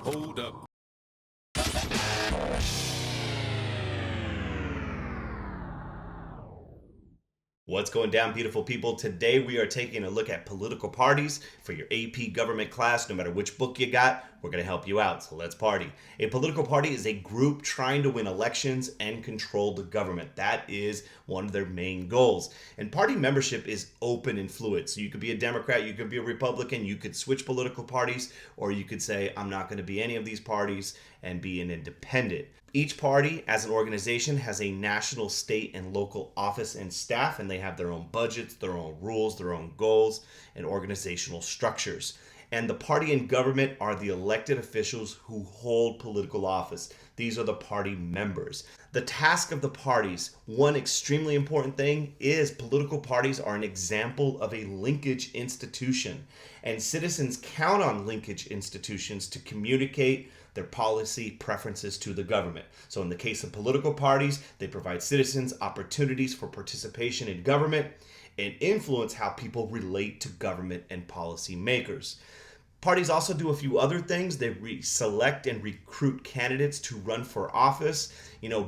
Hold up. What's going down, beautiful people? Today we are taking a look at political parties for your AP government class. No matter which book you got, we're going to help you out. So let's party. A political party is a group trying to win elections and control the government. That is one of their main goals. And party membership is open and fluid. So you could be a Democrat, you could be a Republican, you could switch political parties, or you could say, I'm not going to be any of these parties and be an independent. Each party, as an organization, has a national, state, and local office and staff, and they have their own budgets, their own rules, their own goals, and organizational structures. And the party and government are the elected officials who hold political office. These are the party members. The task of the parties, one extremely important thing, is political parties are an example of a linkage institution. And citizens count on linkage institutions to communicate their policy preferences to the government. So in the case of political parties, they provide citizens opportunities for participation in government and influence how people relate to government and policy makers. Parties also do a few other things. They select and recruit candidates to run for office.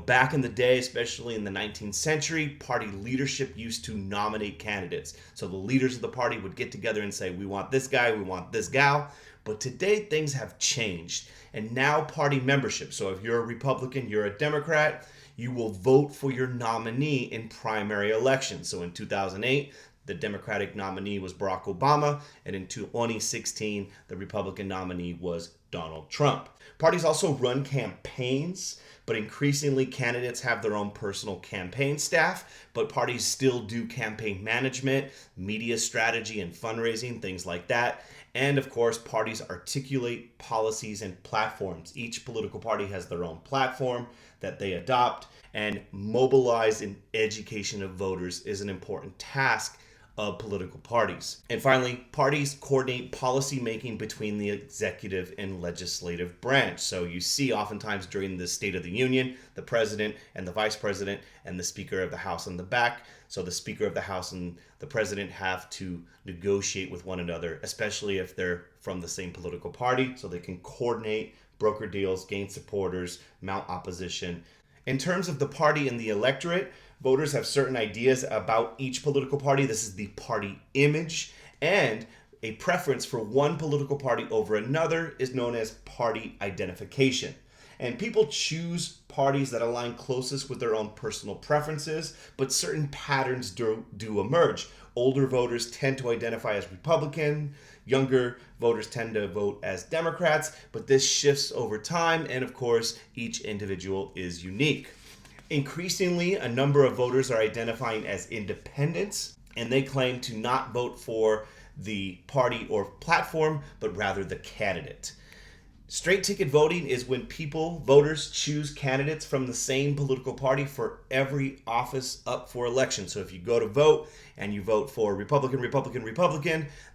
Back in the day, especially in the 19th century, party leadership used to nominate candidates. So the leaders of the party would get together and say, we want this guy, we want this gal. But today things have changed. And now party membership. So if you're a Republican, you're a Democrat, you will vote for your nominee in primary elections. So in 2008, the Democratic nominee was Barack Obama, and in 2016, the Republican nominee was Donald Trump. Parties also run campaigns, but increasingly candidates have their own personal campaign staff, but parties still do campaign management, media strategy, and fundraising, things like that. And of course, parties articulate policies and platforms. Each political party has their own platform that they adopt, and mobilize and education of voters is an important task of political parties. And finally, parties coordinate policy making between the executive and legislative branch. So you see oftentimes during the State of the Union, the president and the vice president and the Speaker of the House in the back. So the Speaker of the House and the president have to negotiate with one another, especially if they're from the same political party, so they can coordinate, broker deals, gain supporters, mount opposition. In terms of the party and the electorate, voters have certain ideas about each political party. This is the party image, and a preference for one political party over another is known as party identification. And people choose parties that align closest with their own personal preferences, but certain patterns do emerge. Older voters tend to identify as Republican, younger voters tend to vote as Democrats, but this shifts over time, and of course, each individual is unique. Increasingly, a number of voters are identifying as independents, and they claim to not vote for the party or platform, but rather the candidate. Straight ticket voting is when voters choose candidates from the same political party for every office up for election. So if you go to vote and you vote for Republican,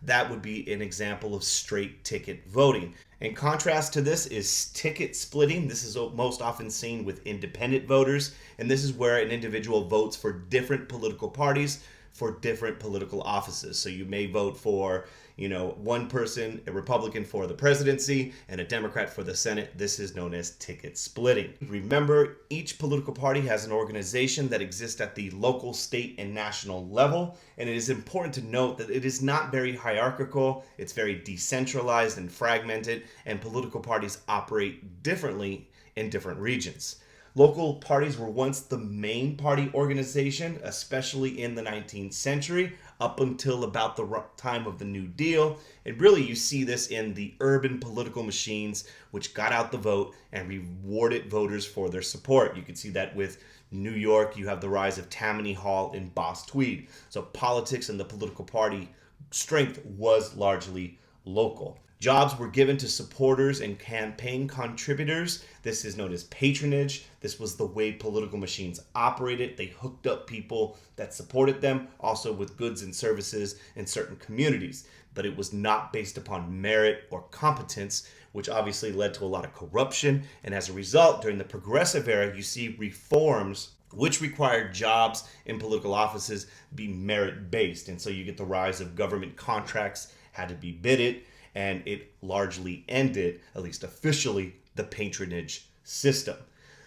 that would be an example of straight ticket voting. In contrast to this is ticket splitting. This is most often seen with independent voters, and this is where an individual votes for different political parties for different political offices. So you may vote for, one person, a Republican for the presidency and a Democrat for the Senate. This is known as ticket splitting. Remember, each political party has an organization that exists at the local, state, and national level. And it is important to note that it is not very hierarchical. It's very decentralized and fragmented, and political parties operate differently in different regions. Local parties were once the main party organization, especially in the 19th century, up until about the time of the New Deal. And really, you see this in the urban political machines, which got out the vote and rewarded voters for their support. You can see that with New York. You have the rise of Tammany Hall and Boss Tweed. So politics and the political party strength was largely local. Jobs were given to supporters and campaign contributors. This is known as patronage. This was the way political machines operated. They hooked up people that supported them, also with goods and services in certain communities. But it was not based upon merit or competence, which obviously led to a lot of corruption. And as a result, during the Progressive era, you see reforms which required jobs in political offices be merit-based. And so you get the rise of government contracts had to be bidded. and it largely ended, at least officially, the patronage system.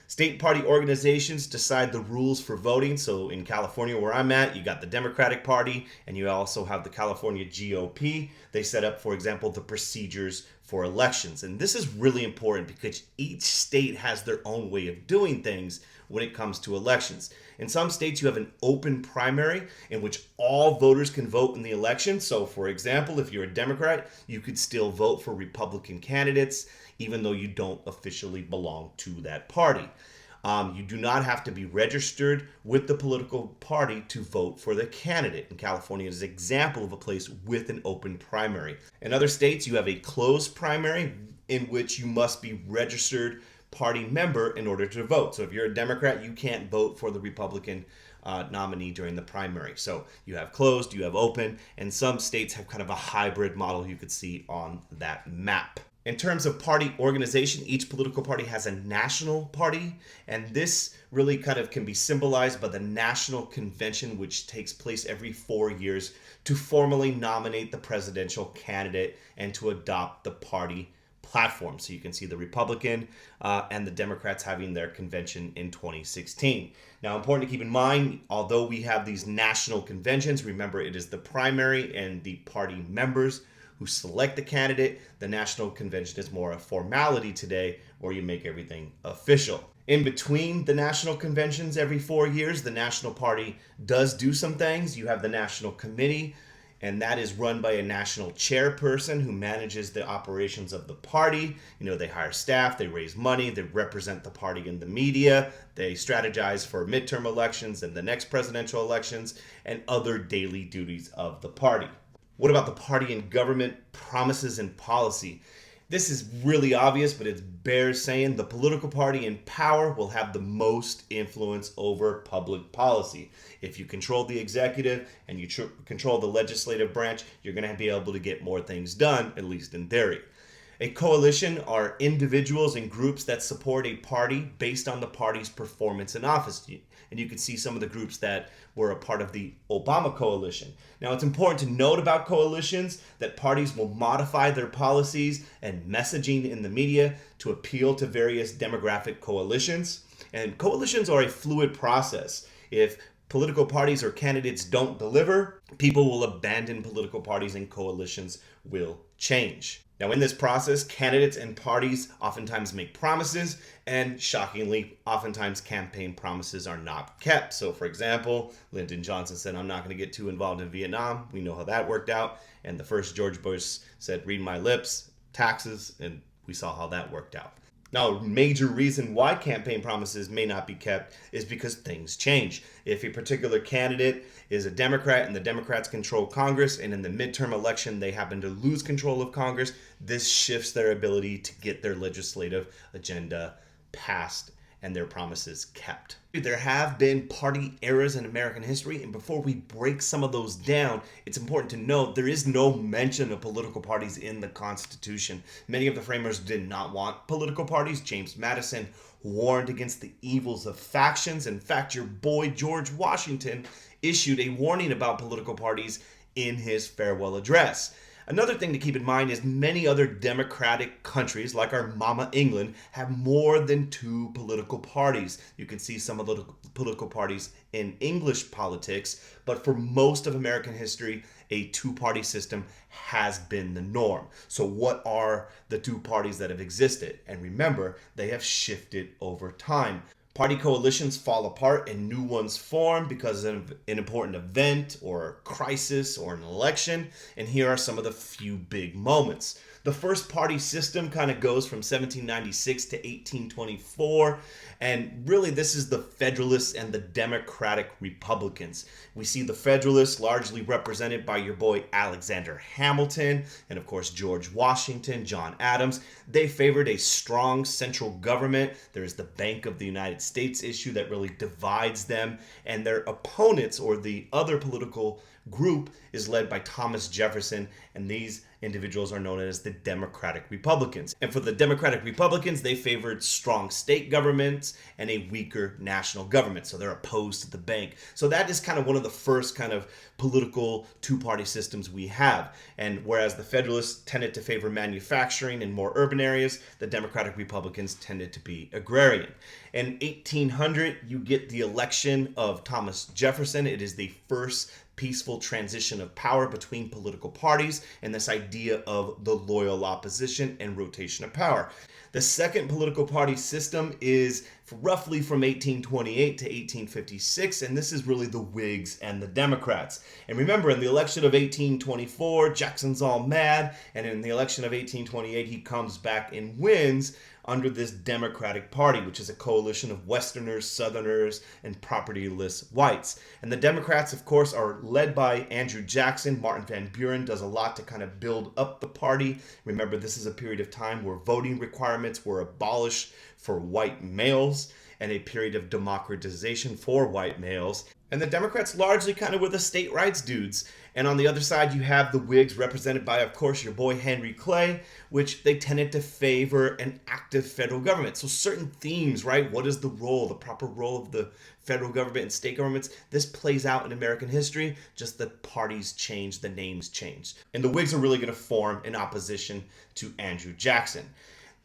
State party organizations decide the rules for voting. So in California, where I'm at, you got the Democratic Party and you also have the California GOP. They set up, for example, the procedures for elections. And this is really important because each state has their own way of doing things when it comes to elections. In some states, you have an open primary in which all voters can vote in the election. So, for example, if you're a Democrat, you could still vote for Republican candidates, even though you don't officially belong to that party. You do not have to be registered with the political party to vote for the candidate. In California, is an example of a place with an open primary. In other states, you have a closed primary in which you must be registered party member in order to vote. So if you're a Democrat, you can't vote for the Republican nominee during the primary. So you have closed, you have open, and some states have kind of a hybrid model you could see on that map. In terms of party organization, each political party has a national party, and this really kind of can be symbolized by the National Convention, which takes place every 4 years to formally nominate the presidential candidate and to adopt the party platform. So you can see the Republican and the Democrats having their convention in 2016. Now, important to keep in mind, although we have these national conventions, remember it is the primary and the party members who select the candidate. The national convention is more a formality today, where you make everything official. In between the national conventions every 4 years, the national party does do some things. You have the national committee, and that is run by a national chairperson who manages the operations of the party. They hire staff, they raise money, they represent the party in the media, they strategize for midterm elections and the next presidential elections, and other daily duties of the party. What about the party and government promises and policy? This is really obvious, but it bears saying the political party in power will have the most influence over public policy. If you control the executive and you control the legislative branch, you're going to be able to get more things done, at least in theory. A coalition are individuals and groups that support a party based on the party's performance in office. And you can see some of the groups that were a part of the Obama coalition. Now, it's important to note about coalitions that parties will modify their policies and messaging in the media to appeal to various demographic coalitions. And coalitions are a fluid process. If political parties or candidates don't deliver, people will abandon political parties and coalitions will change. Now, in this process, candidates and parties oftentimes make promises, and shockingly, oftentimes campaign promises are not kept. So, for example, Lyndon Johnson said, "I'm not going to get too involved in Vietnam." We know how that worked out. And the first George Bush said, "Read my lips, taxes," and we saw how that worked out. Now, a major reason why campaign promises may not be kept is because things change. If a particular candidate is a Democrat and the Democrats control Congress, and in the midterm election they happen to lose control of Congress, this shifts their ability to get their legislative agenda passed and their promises kept. There have been party eras in American history, and before we break some of those down, it's important to note there is no mention of political parties in the Constitution. Many of the framers did not want political parties. James Madison warned against the evils of factions. In fact, your boy George Washington issued a warning about political parties in his farewell address. Another thing to keep in mind is many other democratic countries, like our mama England, have more than 2 political parties. You can see some of the political parties in English politics, but for most of American history, a 2-party system has been the norm. So what are the 2 parties that have existed? And remember, they have shifted over time. Party coalitions fall apart and new ones form because of an important event or a crisis or an election. And here are some of the few big moments. The first party system kind of goes from 1796 to 1824. And really, this is the Federalists and the Democratic Republicans. We see the Federalists largely represented by your boy Alexander Hamilton and, of course, George Washington, John Adams. They favored a strong central government. There's the Bank of the United States issue that really divides them. And their opponents, or the other political group is led by Thomas Jefferson, and these individuals are known as the Democratic Republicans. And for the Democratic Republicans, they favored strong state governments and a weaker national government. So they're opposed to the bank. So that is kind of one of the first kind of political two-party systems we have. And whereas the Federalists tended to favor manufacturing in more urban areas, the Democratic Republicans tended to be agrarian. In 1800, you get the election of Thomas Jefferson. It is the first peaceful transition of power between political parties and this idea of the loyal opposition and rotation of power. The second political party system is roughly from 1828 to 1856, and this is really the Whigs and the Democrats. And remember, in the election of 1824, Jackson's all mad, and in the election of 1828, he comes back and wins under this Democratic Party, which is a coalition of Westerners, Southerners, and propertyless whites. And the Democrats, of course, are led by Andrew Jackson. Martin Van Buren does a lot to kind of build up the party. Remember, this is a period of time where voting requirements were abolished for white males and a period of democratization for white males. And the Democrats largely kind of were the state rights dudes. And on the other side, you have the Whigs represented by, of course, your boy Henry Clay, which they tended to favor an active federal government. So certain themes, right? What is the role, the proper role of the federal government and state governments? This plays out in American history, just the parties change, the names change. And the Whigs are really going to form in opposition to Andrew Jackson.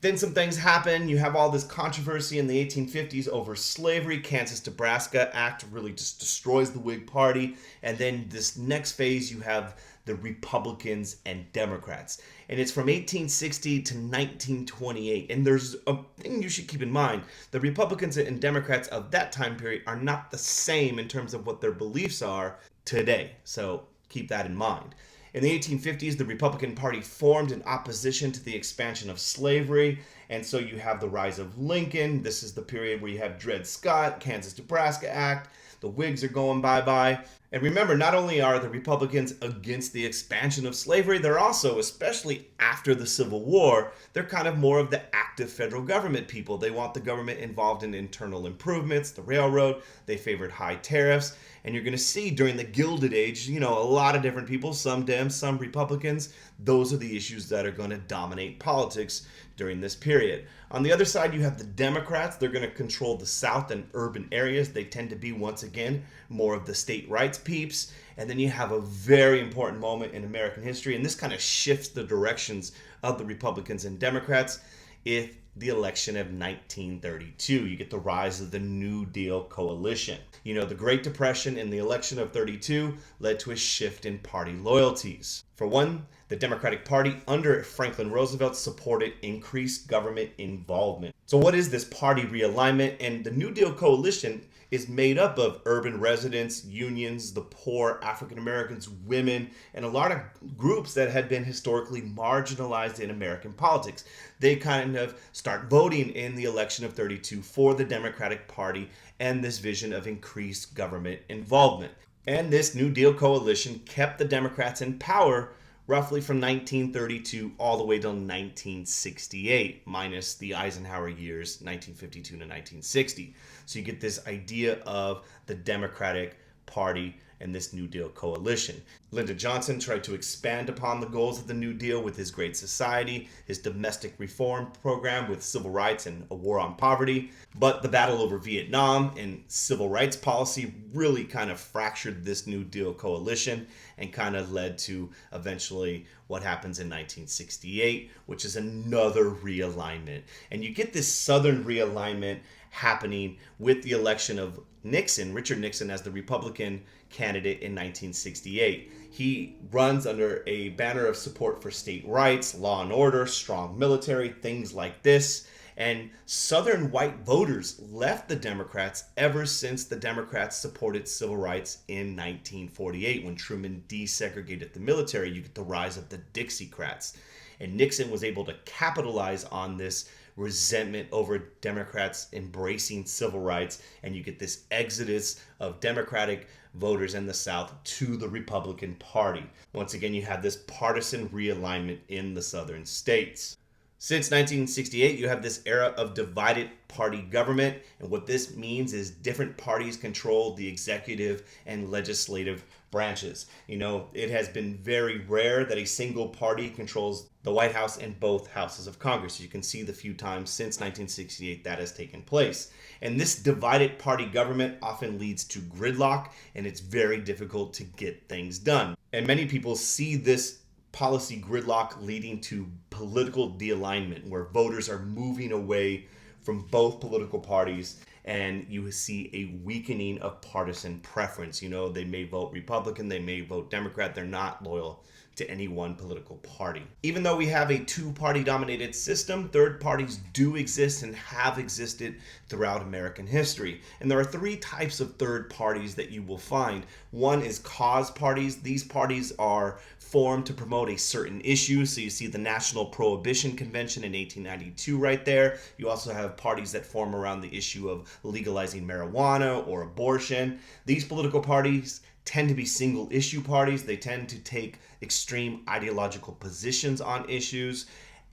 Then some things happen. You have all this controversy in the 1850s over slavery. Kansas-Nebraska Act really just destroys the Whig Party. And then this next phase, you have the Republicans and Democrats. And it's from 1860 to 1928. And there's a thing you should keep in mind. The Republicans and Democrats of that time period are not the same in terms of what their beliefs are today. So keep that in mind. In the 1850s, the Republican Party formed in opposition to the expansion of slavery, and so you have the rise of Lincoln. This is the period where you have Dred Scott, Kansas-Nebraska Act. The Whigs are going bye-bye. And remember, not only are the Republicans against the expansion of slavery, they're also, especially after the Civil War, they're kind of more of the active federal government people. They want the government involved in internal improvements, the railroad. They favored high tariffs. And you're going to see during the Gilded Age, a lot of different people, some Dems, some Republicans. Those are the issues that are going to dominate politics during this period. On the other side, you have the Democrats. They're going to control the South and urban areas. They tend to be, once again, more of the state rights peeps. And then you have a very important moment in American history, and this kind of shifts the directions of the Republicans and Democrats. If the election of 1932, you get the rise of the New Deal coalition. The Great Depression and the election of 32 led to a shift in party loyalties. For one, the Democratic Party under Franklin Roosevelt supported increased government involvement. So what is this party realignment? And the New Deal coalition is made up of urban residents, unions, the poor, African Americans, women, and a lot of groups that had been historically marginalized in American politics. They kind of start voting in the election of 32 for the Democratic Party and this vision of increased government involvement. And this New Deal coalition kept the Democrats in power roughly from 1932 all the way till 1968, minus the Eisenhower years, 1952 to 1960. So you get this idea of the Democratic Party and this New Deal coalition. Lyndon Johnson tried to expand upon the goals of the New Deal with his Great Society, his domestic reform program with civil rights and a war on poverty. But the battle over Vietnam and civil rights policy really kind of fractured this New Deal coalition and kind of led to eventually what happens in 1968, which is another realignment. And you get this Southern realignment happening with the election of Richard Nixon, as the Republican candidate in 1968. He runs under a banner of support for state rights, law and order, strong military, things like this. And Southern white voters left the Democrats ever since the Democrats supported civil rights in 1948. When Truman desegregated the military, you get the rise of the Dixiecrats. And Nixon was able to capitalize on this resentment over Democrats embracing civil rights, and you get this exodus of Democratic voters in the South to the Republican Party. Once again, you have this partisan realignment in the southern states. Since 1968, you have this era of divided party government, and what this means is different parties control the executive and legislative branches. It has been very rare that a single party controls the White House and both houses of Congress. You can see the few times since 1968 that has taken place. And this divided party government often leads to gridlock, and it's very difficult to get things done. And many people see this policy gridlock leading to political dealignment, where voters are moving away from both political parties, and you see a weakening of partisan preference. They may vote Republican, they may vote Democrat, they're not loyal to any one political party. Even though we have a two-party dominated system, third parties do exist and have existed throughout American history. And there are three types of third parties that you will find. One is cause parties. These parties are formed to promote a certain issue. So you see the National Prohibition Convention in 1892 right there. You also have parties that form around the issue of legalizing marijuana or abortion. These political parties tend to be single issue parties. They tend to take extreme ideological positions on issues.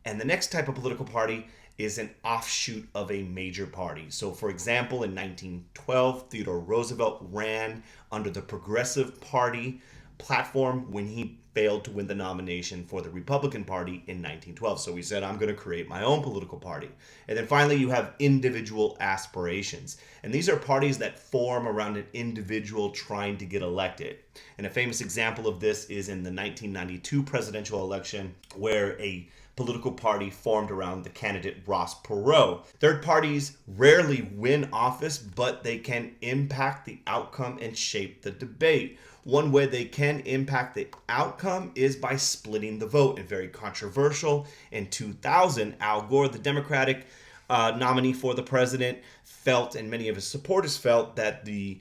And the next type of political party is an offshoot of a major party. So for example, in 1912, Theodore Roosevelt ran under the Progressive Party platform when he failed to win the nomination for the Republican Party in 1912. So he said, I'm going to create my own political party. And then finally, you have individual aspirations. And these are parties that form around an individual trying to get elected. And a famous example of this is in the 1992 presidential election, where a political party formed around the candidate Ross Perot. Third parties rarely win office, but they can impact the outcome and shape the debate. One way they can impact the outcome is by splitting the vote. And very controversial, in 2000, Al Gore, the Democratic nominee for the president, felt, and many of his supporters felt, that the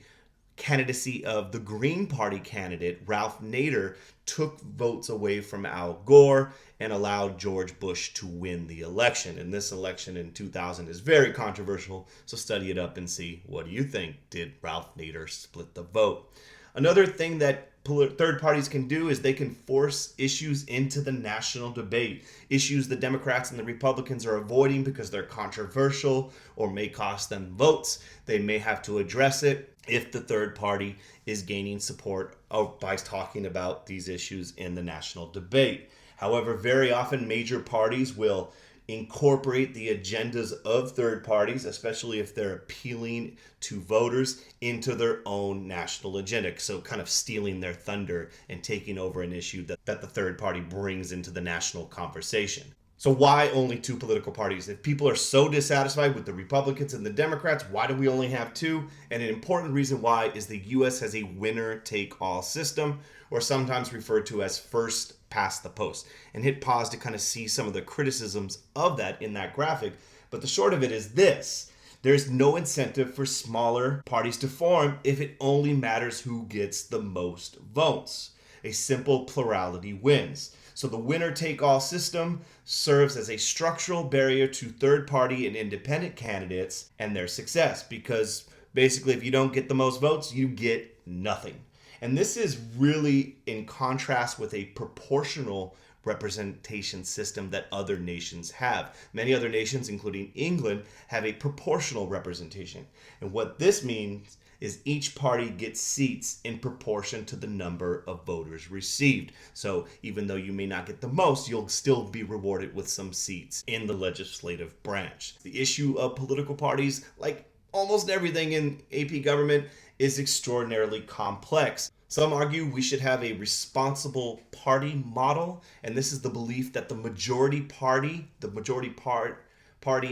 candidacy of the Green Party candidate, Ralph Nader, took votes away from Al Gore and allowed George Bush to win the election. And this election in 2000 is very controversial, so study it up and see, what do you think? Did Ralph Nader split the vote? Another thing that third parties can do is they can force issues into the national debate. Issues the Democrats and the Republicans are avoiding because they're controversial or may cost them votes. They may have to address it if the third party is gaining support by talking about these issues in the national debate. However, very often major parties will incorporate the agendas of third parties, especially if they're appealing to voters, into their own national agenda. So kind of stealing their thunder and taking over an issue that the third party brings into the national conversation. So why only two political parties? If people are so dissatisfied with the Republicans and the Democrats, why do we only have two? And an important reason why is the U.S. has a winner-take-all system, or sometimes referred to as first past the post. And hit pause to kind of see some of the criticisms of that in that graphic. But the short of it is this: there's no incentive for smaller parties to form if it only matters who gets the most votes. A simple plurality wins. So the winner-take-all system serves as a structural barrier to third-party and independent candidates and their success, because basically if you don't get the most votes, you get nothing. And this is really in contrast with a proportional representation system that other nations have. Many other nations, including England, have a proportional representation. And what this means is each party gets seats in proportion to the number of voters received. So even though you may not get the most, you'll still be rewarded with some seats in the legislative branch. The issue of political parties, like almost everything in AP government, is extraordinarily complex. Some argue we should have a responsible party model, and this is the belief that the majority party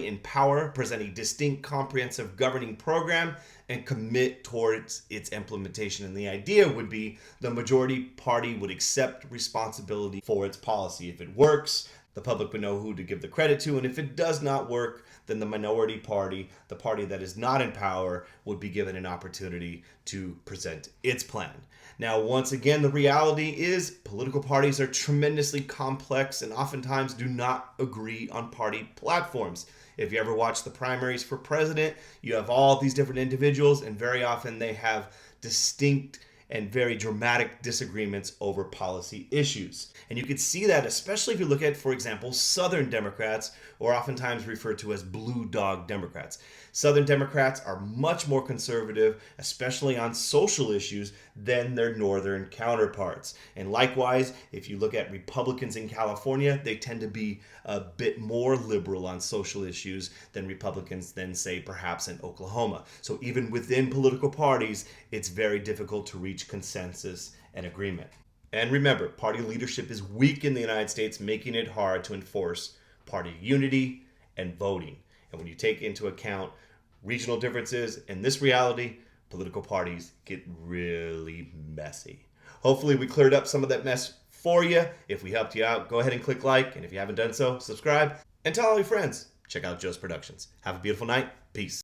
in power present a distinct, comprehensive governing program and commit towards its implementation. And the idea would be the majority party would accept responsibility for its policy. If it works, the public would know who to give the credit to, and if it does not work, then the minority party, the party that is not in power, would be given an opportunity to present its plan. Now, once again, the reality is political parties are tremendously complex and oftentimes do not agree on party platforms. If you ever watch the primaries for president, you have all these different individuals, and very often they have distinct and very dramatic disagreements over policy issues. And you can see that especially if you look at, for example, Southern Democrats, or oftentimes referred to as blue dog Democrats. Southern Democrats are much more conservative, especially on social issues, than their northern counterparts. And likewise, if you look at Republicans in California, they tend to be a bit more liberal on social issues than Republicans than, say, perhaps in Oklahoma. So even within political parties, it's very difficult to reach consensus and agreement. And remember, party leadership is weak in the United States, making it hard to enforce party unity and voting. And when you take into account regional differences in this reality, political parties get really messy. Hopefully we cleared up some of that mess for you. If we helped you out, go ahead and click like. And if you haven't done so, subscribe. And tell all your friends. Check out Jocz Productions. Have a beautiful night. Peace.